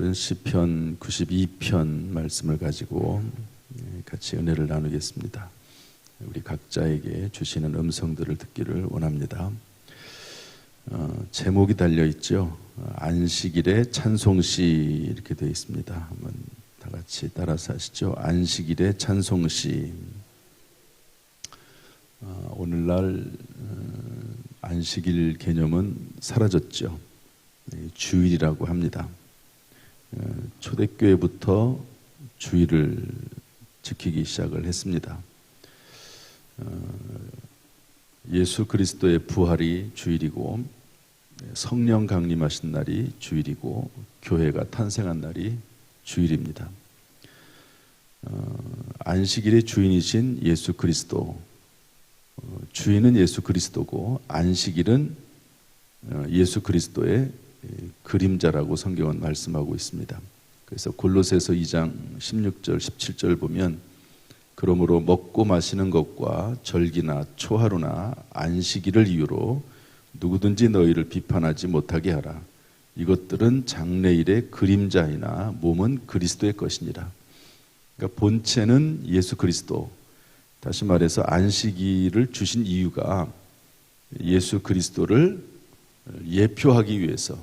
오늘은 시편 92편 말씀을 가지고 같이 은혜를 나누겠습니다. 우리 각자에게 주시는 음성들을 듣기를 원합니다. 제목이 달려있죠. 안식일의 찬송시 이렇게 되어 있습니다. 한번 다 같이 따라서 하시죠. 안식일의 찬송시. 오늘날 안식일 개념은 사라졌죠. 주일이라고 합니다. 초대교회부터 주일을 지키기 시작을 했습니다. 예수 그리스도의 부활이 주일이고 성령 강림하신 날이 주일이고 교회가 탄생한 날이 주일입니다. 안식일의 주인이신 예수 그리스도, 주인은 예수 그리스도고 안식일은 예수 그리스도의 그림자라고 성경은 말씀하고 있습니다. 그래서 골로새서 2장 16절 17절 보면 그러므로 먹고 마시는 것과 절기나 초하루나 안식일을 이유로 누구든지 너희를 비판하지 못하게 하라. 이것들은 장래일의 그림자이나 몸은 그리스도의 것이니라. 그러니까 본체는 예수 그리스도. 다시 말해서 안식일을 주신 이유가 예수 그리스도를 예표하기 위해서.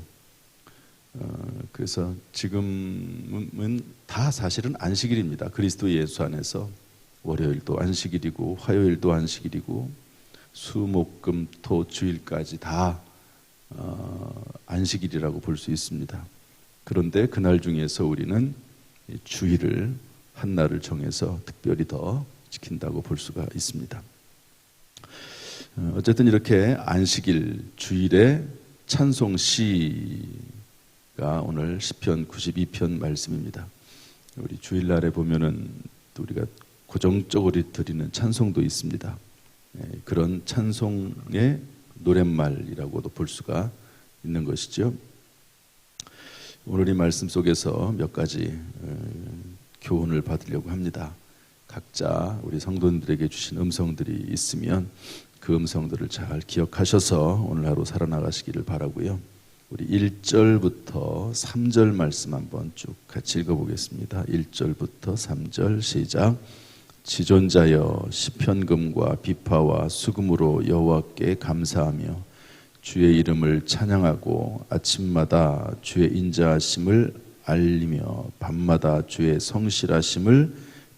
그래서 지금은 다 사실은 안식일입니다. 그리스도 예수 안에서 월요일도 안식일이고 화요일도 안식일이고 수목금토 주일까지 다 안식일이라고 볼 수 있습니다. 그런데 그날 중에서 우리는 주일을 한 날을 정해서 특별히 더 지킨다고 볼 수가 있습니다. 어쨌든 이렇게 안식일 주일의 찬송시가 오늘 시편 92편 말씀입니다. 우리 주일날에 보면은 또 우리가 고정적으로 드리는 찬송도 있습니다. 그런 찬송의 노랫말이라고도 볼 수가 있는 것이죠. 오늘 이 말씀 속에서 몇 가지 교훈을 받으려고 합니다. 각자 우리 성도님들에게 주신 음성들이 있으면 그 음성들을 잘 기억하셔서 오늘 하루 살아나가시기를 바라고요. 우리 1절부터 3절 말씀 한번 쭉 같이 읽어보겠습니다. 1절부터 3절 시작. 지존자여 시편금과 비파와 수금으로 여호와께 감사하며 주의 이름을 찬양하고 아침마다 주의 인자하심을 알리며 밤마다 주의 성실하심을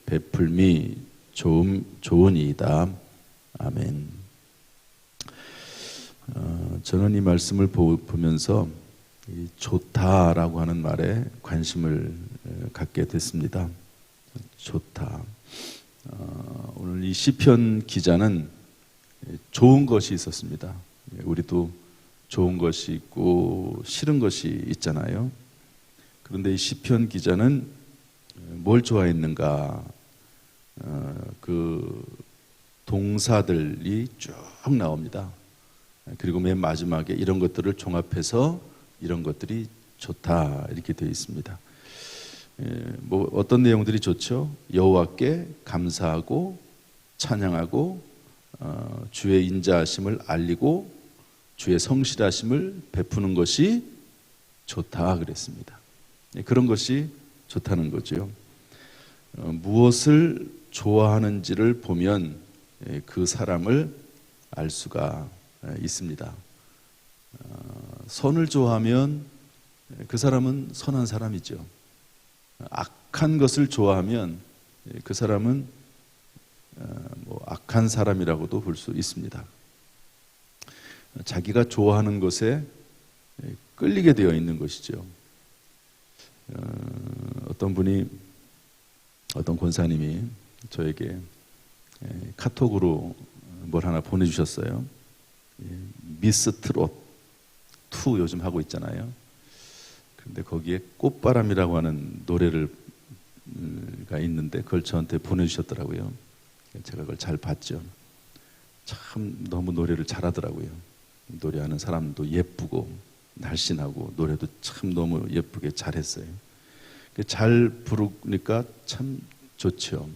베풀미 좋으니이다. 아멘. 저는 이 말씀을 보면서 이 좋다라고 하는 말에 관심을 갖게 됐습니다. 좋다. 오늘 이 시편 기자는 좋은 것이 있었습니다. 우리도 좋은 것이 있고 싫은 것이 있잖아요. 그런데 이 시편 기자는 뭘 좋아했는가? 그 동사들이 쭉 나옵니다. 그리고 맨 마지막에 이런 것들을 종합해서 이런 것들이 좋다 이렇게 되어 있습니다. 뭐 어떤 내용들이 좋죠? 여호와께 감사하고 찬양하고 주의 인자하심을 알리고 주의 성실하심을 베푸는 것이 좋다 그랬습니다. 그런 것이 좋다는 거죠. 무엇을 좋아하는지를 보면 그 사람을 알 수가 있습니다. 선을 좋아하면 그 사람은 선한 사람이죠. 악한 것을 좋아하면 그 사람은 악한 사람이라고도 볼 수 있습니다. 자기가 좋아하는 것에 끌리게 되어 있는 것이죠. 어떤 권사님이 저에게 카톡으로 뭘 하나 보내주셨어요. 미스 트롯 2 요즘 하고 있잖아요. 그런데 거기에 꽃바람이라고 하는 노래가 있는데 그걸 저한테 보내주셨더라고요. 제가 그걸 잘 봤죠. 참 너무 노래를 잘하더라고요. 노래하는 사람도 예쁘고 날씬하고 노래도 참 너무 예쁘게 잘했어요. 잘 부르니까 참 좋죠.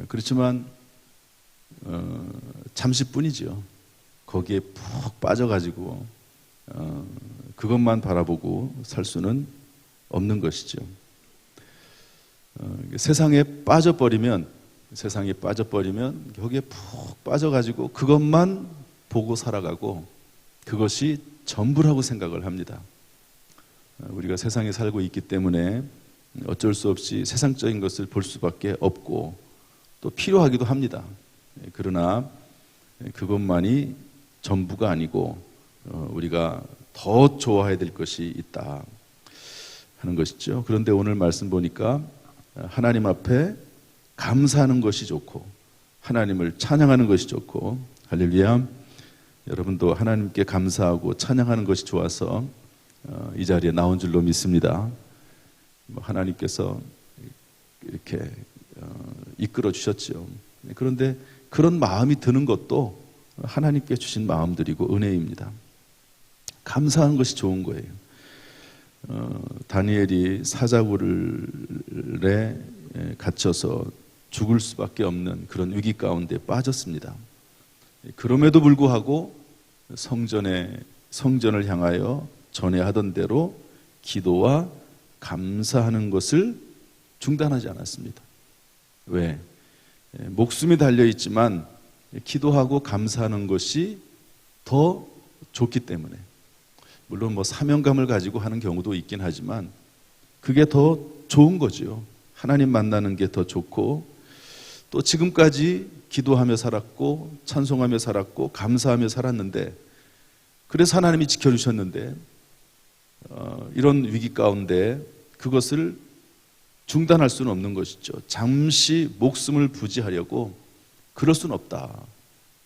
그렇지만 잠시뿐이죠. 거기에 푹 빠져가지고 그것만 바라보고 살 수는 없는 것이죠. 세상에 빠져버리면 거기에 푹 빠져가지고 그것만 보고 살아가고 그것이 전부라고 생각을 합니다. 우리가 세상에 살고 있기 때문에 어쩔 수 없이 세상적인 것을 볼 수밖에 없고 또 필요하기도 합니다. 그러나 그것만이 전부가 아니고 우리가 더 좋아해야 될 것이 있다 하는 것이죠. 그런데 오늘 말씀 보니까 하나님 앞에 감사하는 것이 좋고 하나님을 찬양하는 것이 좋고, 할렐루야. 여러분도 하나님께 감사하고 찬양하는 것이 좋아서 이 자리에 나온 줄로 믿습니다. 하나님께서 이렇게 이끌어 주셨죠. 그런데 그런 마음이 드는 것도 하나님께 주신 마음들이고 은혜입니다. 감사하는 것이 좋은 거예요. 다니엘이 사자굴에 갇혀서 죽을 수밖에 없는 그런 위기 가운데 빠졌습니다. 그럼에도 불구하고 성전을 향하여 전에 하던 대로 기도와 감사하는 것을 중단하지 않았습니다. 왜? 목숨이 달려있지만 기도하고 감사하는 것이 더 좋기 때문에. 물론 사명감을 가지고 하는 경우도 있긴 하지만 그게 더 좋은 거죠. 하나님 만나는 게 더 좋고, 또 지금까지 기도하며 살았고 찬송하며 살았고 감사하며 살았는데, 그래서 하나님이 지켜주셨는데 이런 위기 가운데 그것을 중단할 수는 없는 것이죠. 잠시 목숨을 부지하려고 그럴 수는 없다.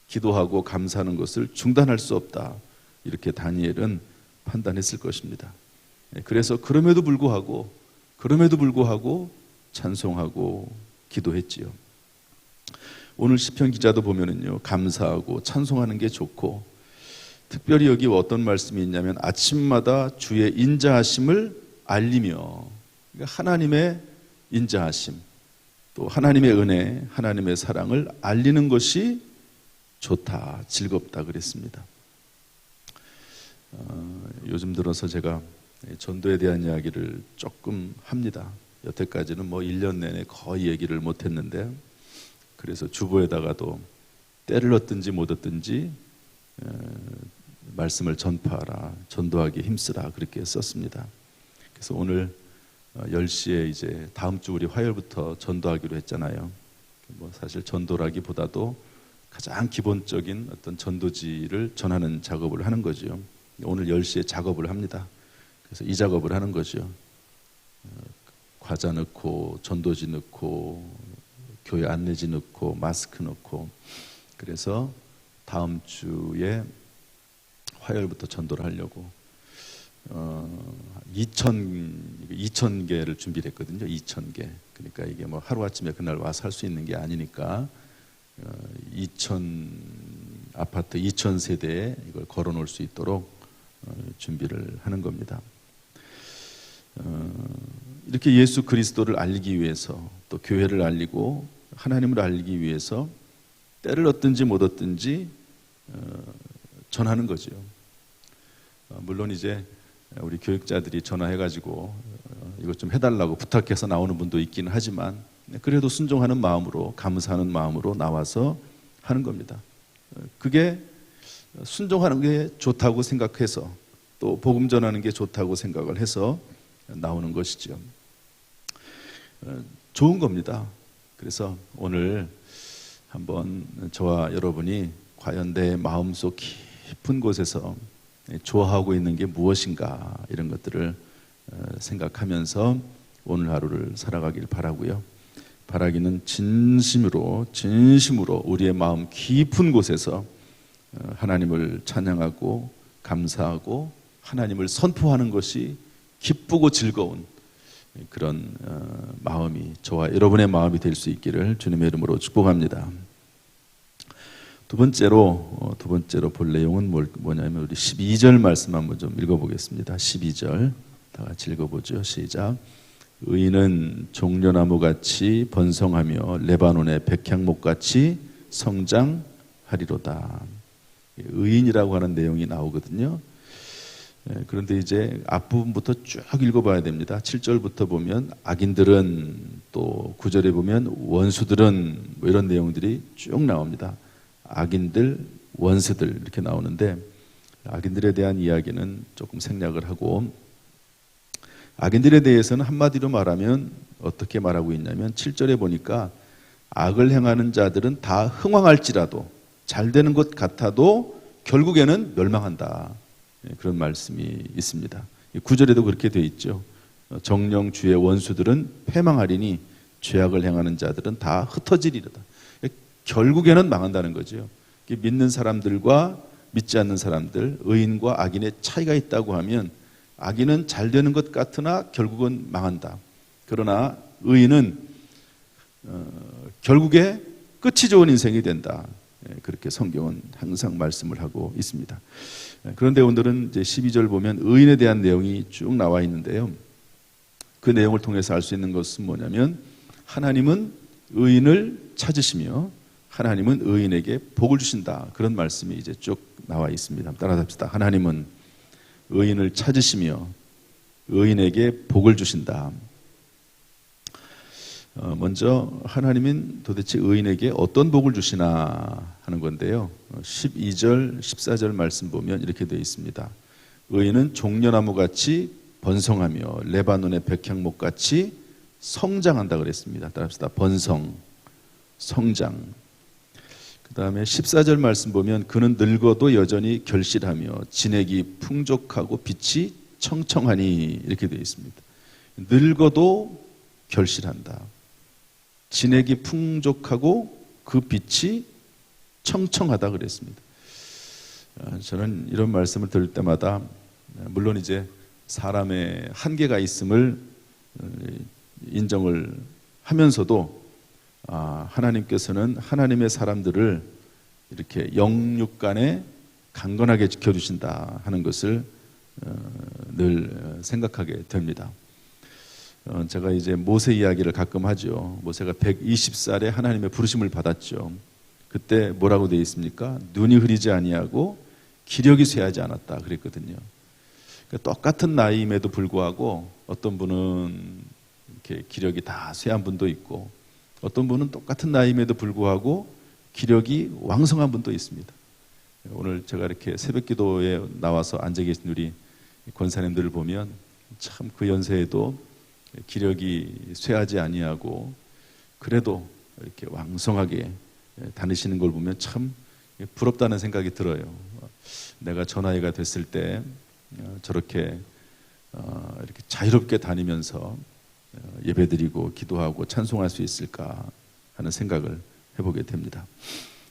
기도하고 감사하는 것을 중단할 수 없다. 이렇게 다니엘은 판단했을 것입니다. 그래서 그럼에도 불구하고 찬송하고 기도했지요. 오늘 시편 기자도 보면은요, 감사하고 찬송하는 게 좋고, 특별히 여기 어떤 말씀이 있냐면 아침마다 주의 인자하심을 알리며, 그러니까 하나님의 인자하심, 또 하나님의 은혜, 하나님의 사랑을 알리는 것이 좋다, 즐겁다 그랬습니다. 요즘 들어서 제가 전도에 대한 이야기를 조금 합니다. 여태까지는 1년 내내 거의 얘기를 못했는데, 그래서 주보에다가도 때를 얻든지 못 얻든지 말씀을 전파하라, 전도하기 힘쓰라 그렇게 썼습니다. 그래서 오늘 10시에 이제 다음 주 우리 화요일부터 전도하기로 했잖아요. 사실 전도라기보다도 가장 기본적인 어떤 전도지를 전하는 작업을 하는 거죠. 오늘 10시에 작업을 합니다. 그래서 이 작업을 하는 거죠. 과자 넣고 전도지 넣고 교회 안내지 넣고 마스크 넣고, 그래서 다음 주에 화요일부터 전도를 하려고 2,000개를 준비를 했거든요. 2,000개. 그러니까 이게 하루아침에 그날 와서 할 수 있는 게 아니니까 2,000 아파트 2,000세대에 이걸 걸어 놓을 수 있도록 준비를 하는 겁니다. 이렇게 예수 그리스도를 알리기 위해서, 또 교회를 알리고 하나님을 알리기 위해서 때를 얻든지 못 얻든지 전하는 거죠. 물론 이제 우리 교육자들이 전화해가지고 이것 좀 해달라고 부탁해서 나오는 분도 있긴 하지만, 그래도 순종하는 마음으로, 감사하는 마음으로 나와서 하는 겁니다. 그게 순종하는 게 좋다고 생각해서, 또 복음 전하는 게 좋다고 생각을 해서 나오는 것이죠. 좋은 겁니다. 그래서 오늘 한번 저와 여러분이 과연 내 마음속 깊은 곳에서 좋아하고 있는 게 무엇인가, 이런 것들을 생각하면서 오늘 하루를 살아가길 바라고요. 바라기는 진심으로 우리의 마음 깊은 곳에서 하나님을 찬양하고 감사하고 하나님을 선포하는 것이 기쁘고 즐거운 그런 마음이, 저와 여러분의 마음이 될 수 있기를 주님의 이름으로 축복합니다. 두 번째로 볼 내용은 뭐냐면 우리 12절 말씀 한번 좀 읽어보겠습니다. 12절 다 같이 읽어보죠. 시작. 의인은 종려나무같이 번성하며 레바논의 백향목같이 성장하리로다. 의인이라고 하는 내용이 나오거든요. 그런데 이제 앞부분부터 쭉 읽어봐야 됩니다. 7절부터 보면 악인들은, 또 9절에 보면 원수들은, 뭐 이런 내용들이 쭉 나옵니다. 악인들, 원수들 이렇게 나오는데, 악인들에 대한 이야기는 조금 생략을 하고, 악인들에 대해서는 한마디로 말하면 어떻게 말하고 있냐면 7절에 보니까 악을 행하는 자들은 다 흥왕할지라도, 잘 되는 것 같아도 결국에는 멸망한다. 그런 말씀이 있습니다. 9절에도 그렇게 되어 있죠. 정령 주의 원수들은 패망하리니 죄악을 행하는 자들은 다 흩어지리로다. 결국에는 망한다는 거죠. 믿는 사람들과 믿지 않는 사람들, 의인과 악인의 차이가 있다고 하면 악인은 잘 되는 것 같으나 결국은 망한다. 그러나 의인은 결국에 끝이 좋은 인생이 된다. 그렇게 성경은 항상 말씀을 하고 있습니다. 그런데 오늘은 이제 12절 보면 의인에 대한 내용이 쭉 나와 있는데요. 그 내용을 통해서 알 수 있는 것은 뭐냐면 하나님은 의인을 찾으시며 하나님은 의인에게 복을 주신다. 그런 말씀이 이제 쭉 나와 있습니다. 따라합시다. 하나님은 의인을 찾으시며 의인에게 복을 주신다. 먼저 하나님은 도대체 의인에게 어떤 복을 주시나 하는 건데요. 12절, 14절 말씀 보면 이렇게 되어 있습니다. 의인은 종려나무같이 번성하며 레바논의 백향목같이 성장한다 그랬습니다. 따라합시다. 번성, 성장. 그 다음에 14절 말씀 보면 그는 늙어도 여전히 결실하며 진액이 풍족하고 빛이 청청하니 이렇게 되어 있습니다. 늙어도 결실한다. 진액이 풍족하고 그 빛이 청청하다 그랬습니다. 저는 이런 말씀을 들을 때마다 물론 이제 사람의 한계가 있음을 인정을 하면서도 하나님께서는 하나님의 사람들을 이렇게 영육간에 강건하게 지켜주신다 하는 것을 늘 생각하게 됩니다. 제가 이제 모세 이야기를 가끔 하죠. 모세가 120살에 하나님의 부르심을 받았죠. 그때 뭐라고 되어 있습니까? 눈이 흐리지 아니하고 기력이 쇠하지 않았다 그랬거든요. 그러니까 똑같은 나이임에도 불구하고 어떤 분은 이렇게 기력이 다 쇠한 분도 있고 어떤 분은 똑같은 나이임에도 불구하고 기력이 왕성한 분도 있습니다. 오늘 제가 이렇게 새벽기도에 나와서 앉아 계신 우리 권사님들을 보면 참 그 연세에도 기력이 쇠하지 아니하고 그래도 이렇게 왕성하게 다니시는 걸 보면 참 부럽다는 생각이 들어요. 내가 저 나이가 됐을 때 저렇게 이렇게 자유롭게 다니면서 예배드리고 기도하고 찬송할 수 있을까 하는 생각을 해보게 됩니다.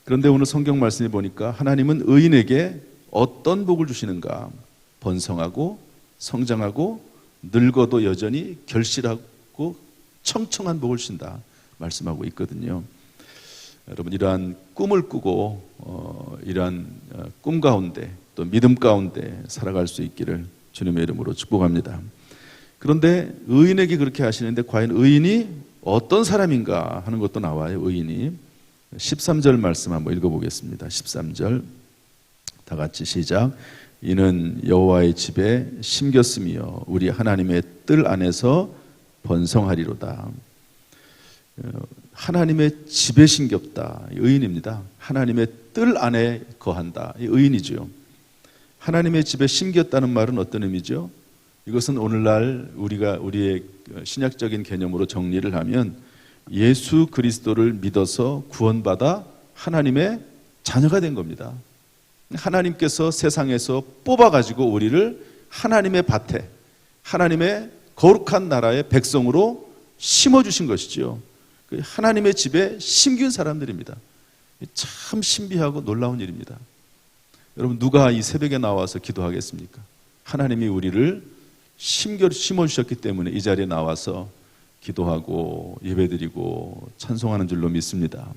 그런데 오늘 성경 말씀에 보니까 하나님은 의인에게 어떤 복을 주시는가? 번성하고 성장하고 늙어도 여전히 결실하고 청청한 복을 주신다 말씀하고 있거든요. 여러분 이러한 꿈을 꾸고 이러한 꿈 가운데 또 믿음 가운데 살아갈 수 있기를 주님의 이름으로 축복합니다. 그런데 의인에게 그렇게 하시는데 과연 의인이 어떤 사람인가 하는 것도 나와요. 의인이 13절 말씀 한번 읽어보겠습니다. 13절 다 같이 시작. 이는 여호와의 집에 심겼으며 우리 하나님의 뜰 안에서 번성하리로다. 하나님의 집에 심겼다. 의인입니다. 하나님의 뜰 안에 거한다. 의인이죠. 하나님의 집에 심겼다는 말은 어떤 의미죠? 이것은 오늘날 우리의 신약적인 개념으로 정리를 하면 예수 그리스도를 믿어서 구원받아 하나님의 자녀가 된 겁니다. 하나님께서 세상에서 뽑아가지고 우리를 하나님의 밭에 하나님의 거룩한 나라의 백성으로 심어주신 것이죠. 하나님의 집에 심긴 사람들입니다. 참 신비하고 놀라운 일입니다. 여러분 누가 이 새벽에 나와서 기도하겠습니까? 하나님이 우리를 심어주셨기 때문에 이 자리에 나와서 기도하고 예배드리고 찬송하는 줄로 믿습니다.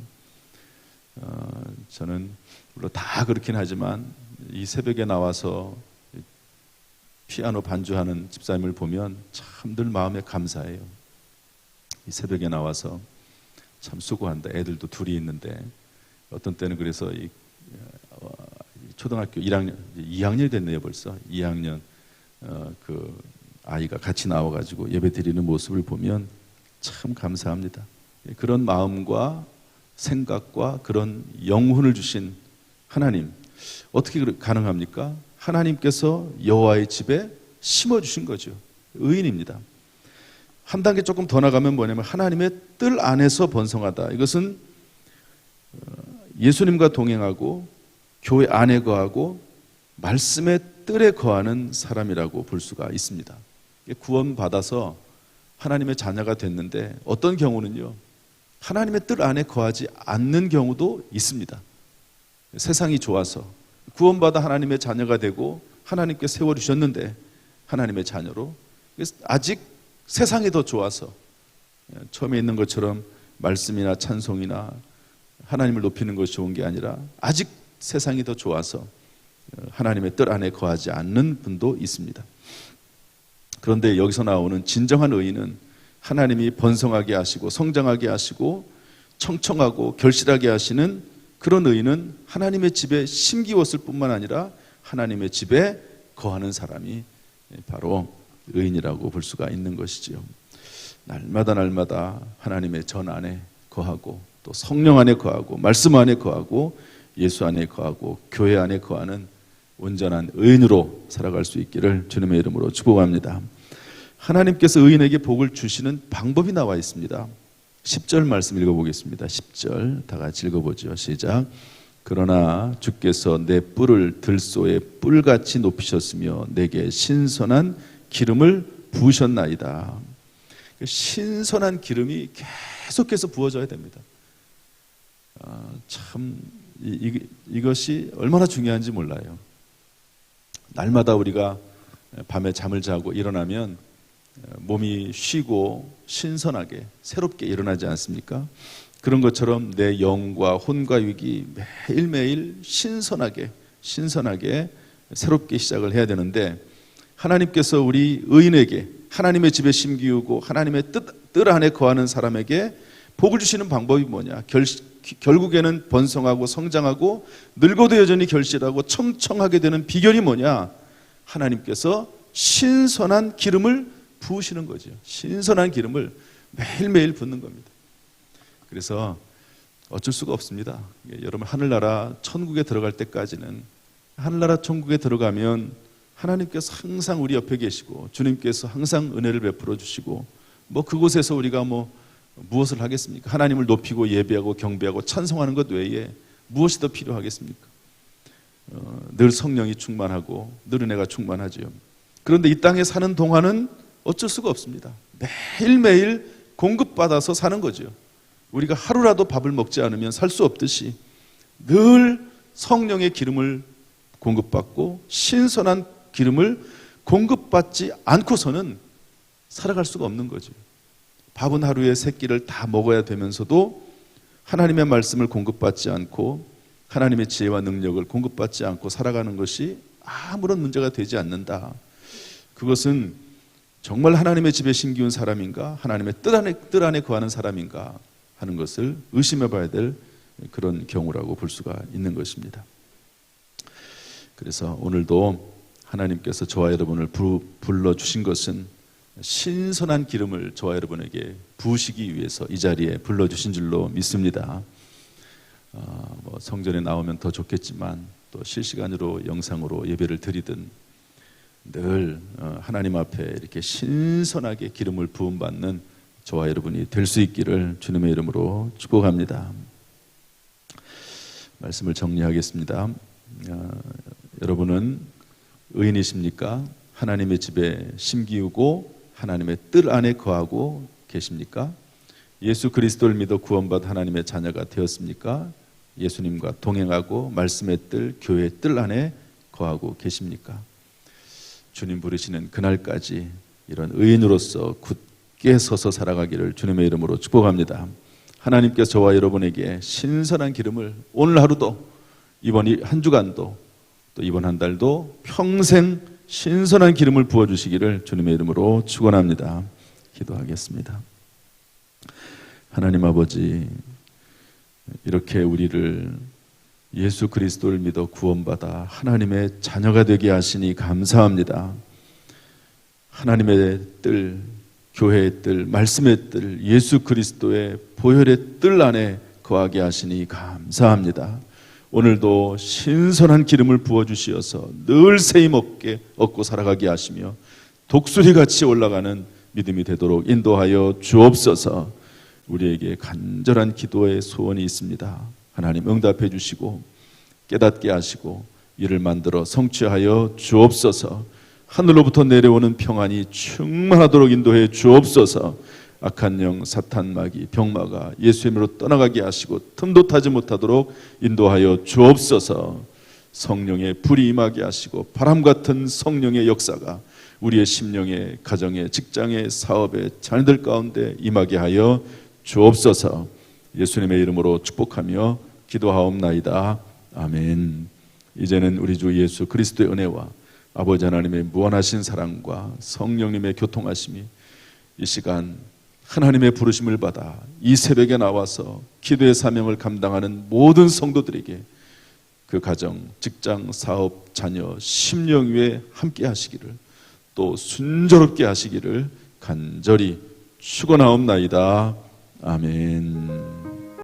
저는 물론 다 그렇긴 하지만 이 새벽에 나와서 피아노 반주하는 집사님을 보면 참 늘 마음에 감사해요. 이 새벽에 나와서 참 수고한다. 애들도 둘이 있는데 어떤 때는 그래서 초등학교 2학년이 됐네요 벌써. 2학년 그 아이가 같이 나와가지고 예배 드리는 모습을 보면 참 감사합니다. 그런 마음과 생각과 그런 영혼을 주신 하나님, 어떻게 가능합니까? 하나님께서 여호와의 집에 심어주신 거죠. 의인입니다. 한 단계 조금 더 나가면 뭐냐면 하나님의 뜰 안에서 번성하다. 이것은 예수님과 동행하고 교회 안에 거하고 말씀의 뜰에 거하는 사람이라고 볼 수가 있습니다. 구원받아서 하나님의 자녀가 됐는데 어떤 경우는요, 하나님의 뜰 안에 거하지 않는 경우도 있습니다. 세상이 좋아서 구원받아 하나님의 자녀가 되고 하나님께 세워주셨는데 하나님의 자녀로 아직 세상이 더 좋아서 처음에 있는 것처럼 말씀이나 찬송이나 하나님을 높이는 것이 좋은 게 아니라 아직 세상이 더 좋아서 하나님의 뜰 안에 거하지 않는 분도 있습니다. 그런데 여기서 나오는 진정한 의인은 하나님이 번성하게 하시고 성장하게 하시고 청청하고 결실하게 하시는 그런 의인은 하나님의 집에 심기웠을 뿐만 아니라 하나님의 집에 거하는 사람이 바로 의인이라고 볼 수가 있는 것이지요. 날마다 하나님의 전 안에 거하고 또 성령 안에 거하고 말씀 안에 거하고 예수 안에 거하고 교회 안에 거하는 온전한 의인으로 살아갈 수 있기를 주님의 이름으로 축복합니다. 하나님께서 의인에게 복을 주시는 방법이 나와 있습니다. 10절 말씀 읽어보겠습니다. 10절 다 같이 읽어보죠. 시작. 그러나 주께서 내 뿔을 들소에 뿔같이 높이셨으며 내게 신선한 기름을 부으셨나이다. 신선한 기름이 계속해서 부어져야 됩니다. 참 이것이 얼마나 중요한지 몰라요. 날마다 우리가 밤에 잠을 자고 일어나면 몸이 쉬고 신선하게 새롭게 일어나지 않습니까? 그런 것처럼 내 영과 혼과 육이 매일매일 신선하게 새롭게 시작을 해야 되는데 하나님께서 우리 의인에게 하나님의 집에 심기우고 하나님의 뜰 안에 거하는 사람에게 복을 주시는 방법이 뭐냐? 결국에는 번성하고 성장하고 늙어도 여전히 결실하고 청청하게 되는 비결이 뭐냐? 하나님께서 신선한 기름을 부으시는 거죠. 신선한 기름을 매일매일 붓는 겁니다. 그래서 어쩔 수가 없습니다. 여러분 하늘나라 천국에 들어갈 때까지는 하늘나라 천국에 들어가면 하나님께서 항상 우리 옆에 계시고 주님께서 항상 은혜를 베풀어 주시고 그곳에서 우리가 무엇을 하겠습니까? 하나님을 높이고 예배하고 경배하고 찬송하는 것 외에 무엇이 더 필요하겠습니까? 늘 성령이 충만하고 늘 은혜가 충만하지요. 그런데 이 땅에 사는 동안은 어쩔 수가 없습니다. 매일매일 공급받아서 사는 거죠. 우리가 하루라도 밥을 먹지 않으면 살 수 없듯이 늘 성령의 기름을 공급받고 신선한 기름을 공급받지 않고서는 살아갈 수가 없는 거죠. 밥은 하루에 3끼를 다 먹어야 되면서도 하나님의 말씀을 공급받지 않고 하나님의 지혜와 능력을 공급받지 않고 살아가는 것이 아무런 문제가 되지 않는다. 그것은 정말 하나님의 집에 심기운 사람인가 하나님의 뜰 안에 거하는 사람인가 하는 것을 의심해 봐야 될 그런 경우라고 볼 수가 있는 것입니다. 그래서 오늘도 하나님께서 저와 여러분을 불러주신 것은 신선한 기름을 저와 여러분에게 부으시기 위해서 이 자리에 불러주신 줄로 믿습니다. 성전에 나오면 더 좋겠지만 또 실시간으로 영상으로 예배를 드리든 늘 하나님 앞에 이렇게 신선하게 기름을 부음받는 저와 여러분이 될 수 있기를 주님의 이름으로 축복합니다. 말씀을 정리하겠습니다. 여러분은 의인이십니까? 하나님의 집에 심기우고 하나님의 뜰 안에 거하고 계십니까? 예수 그리스도를 믿어 구원받아 하나님의 자녀가 되었습니까? 예수님과 동행하고 말씀의 뜰, 교회의 뜰 안에 거하고 계십니까? 주님 부르시는 그날까지 이런 의인으로서 굳게 서서 살아가기를 주님의 이름으로 축복합니다. 하나님께서 저와 여러분에게 신선한 기름을 오늘 하루도 이번 한 주간도 또 이번 한 달도 평생 신선한 기름을 부어주시기를 주님의 이름으로 축원합니다. 기도하겠습니다. 하나님 아버지, 이렇게 우리를 예수 그리스도를 믿어 구원받아 하나님의 자녀가 되게 하시니 감사합니다. 하나님의 뜰, 교회의 뜰, 말씀의 뜰, 예수 그리스도의 보혈의 뜰 안에 거하게 하시니 감사합니다. 오늘도 신선한 기름을 부어주시어서 늘 세임 없게 얻고 살아가게 하시며 독수리같이 올라가는 믿음이 되도록 인도하여 주옵소서. 우리에게 간절한 기도의 소원이 있습니다. 하나님 응답해 주시고 깨닫게 하시고 이를 만들어 성취하여 주옵소서. 하늘로부터 내려오는 평안이 충만하도록 인도해 주옵소서. 악한 영, 사탄, 마귀, 병마가 예수의 이름으로 떠나가게 하시고 틈도 타지 못하도록 인도하여 주옵소서. 성령의 불이 임하게 하시고 바람 같은 성령의 역사가 우리의 심령에, 가정에, 직장에, 사업에, 자녀들 가운데 임하게 하여 주옵소서. 예수님의 이름으로 축복하며 기도하옵나이다. 아멘. 이제는 우리 주 예수 그리스도의 은혜와 아버지 하나님의 무한하신 사랑과 성령님의 교통하심이 이 시간 하나님의 부르심을 받아 이 새벽에 나와서 기도의 사명을 감당하는 모든 성도들에게 그 가정, 직장, 사업, 자녀, 심령 위에 함께 하시기를, 또 순조롭게 하시기를 간절히 축원하옵나이다. 아멘.